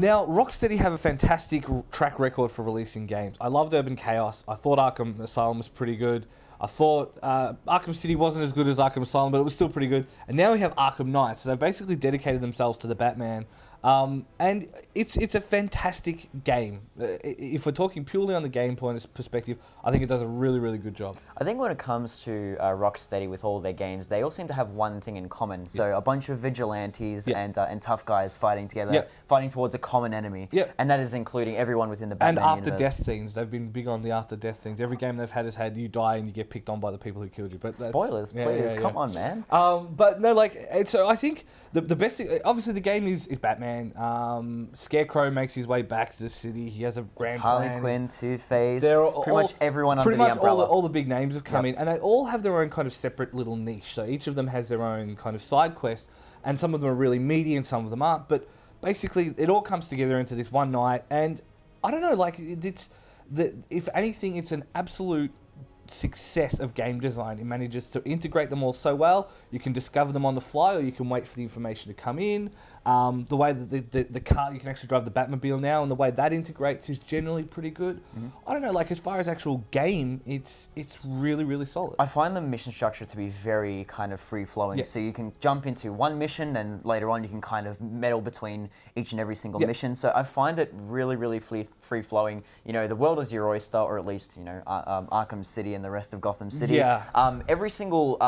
Now, Rocksteady have a fantastic track record for releasing games. I loved Urban Chaos. I thought Arkham Asylum was pretty good. I thought Arkham City wasn't as good as Arkham Asylum, but it was still pretty good. And now we have Arkham Knight. So they've basically dedicated themselves to the Batman. And it's a fantastic game. If we're talking purely on the game point perspective, I think it does a really, really good job. I think when it comes to Rocksteady with all their games, they all seem to have one thing in common. So a bunch of vigilantes and tough guys fighting together, fighting towards a common enemy. Yep. And that is including everyone within the Batman universe. And universe. after-death scenes. They've been big on the after-death scenes. Every game they've had has had you die and you get picked on by the people who killed you. But spoilers, please. Come on, man. But no, so I think the best thing, obviously the game is Batman. Scarecrow makes his way back to the city. He has a grand plan. Harley Quinn, Two-Face, pretty much everyone under the umbrella. All the big names have come in, and they all have their own kind of separate little niche. So each of them has their own kind of side quest, and some of them are really meaty and some of them aren't. But basically, it all comes together into this one night, and I don't know, if anything, it's an absolute success of game design. It manages to integrate them all so well. You can discover them on the fly, or you can wait for the information to come in. The way that the car, you can actually drive the Batmobile now, and the way that integrates is generally pretty good. I don't know, as far as actual game, it's really, really solid. I find the mission structure to be very kind of free-flowing. So you can jump into one mission, and later on you can kind of meddle between each and every single mission. So I find it really, really free-flowing. The world is your oyster, or at least, Arkham City and the rest of Gotham City. Every single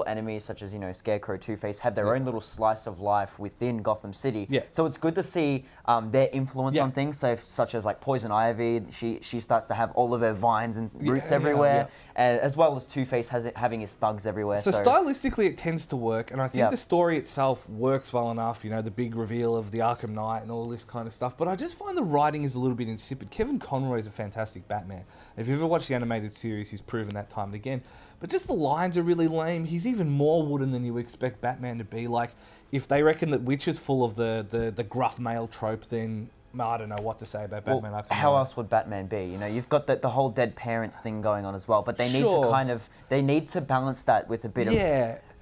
enemy, such as, Scarecrow, Two-Face, have their own little slice of life within Gotham City. So it's good to see their influence on things, such as like Poison Ivy. She starts to have all of her vines and roots everywhere, as well as Two-Face having his thugs everywhere. So stylistically it tends to work, and I think the story itself works well enough, the big reveal of the Arkham Knight and all this kind of stuff, but I just find the writing is a little bit insipid. Kevin Conroy is a fantastic Batman. If you've ever watched the animated series, he's proven that time and again. But just the lines are really lame. He's even more wooden than you expect Batman to be. Like, if they reckon that Witch is full of the gruff male trope, then I don't know what to say about Batman. Well, how else would Batman be? You've got the whole dead parents thing going on as well, but they need to they need to balance that with a bit of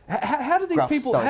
How do these people like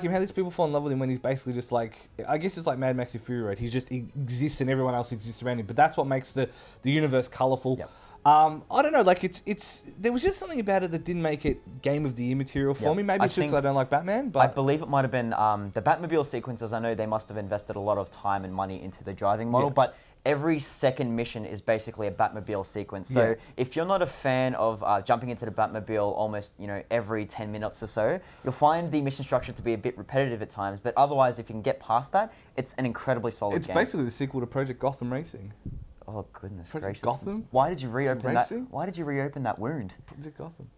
him? How do these people fall in love with him when he's basically just like, I guess it's like Mad Max Fury Road. He just exists and everyone else exists around him. But that's what makes the universe colourful. I don't know, there was just something about it that didn't make it Game of the Year material for me. Maybe it's just because I don't like Batman. But I believe it might have been the Batmobile sequences. I know they must have invested a lot of time and money into the driving model, but every second mission is basically a Batmobile sequence. So if you're not a fan of jumping into the Batmobile almost, every 10 minutes or so, you'll find the mission structure to be a bit repetitive at times. But otherwise, if you can get past that, it's an incredibly solid game. It's basically the sequel to Project Gotham Racing. Oh goodness Project gracious! Gotham? Why did you reopen that? Why did you reopen that wound? Project Gotham.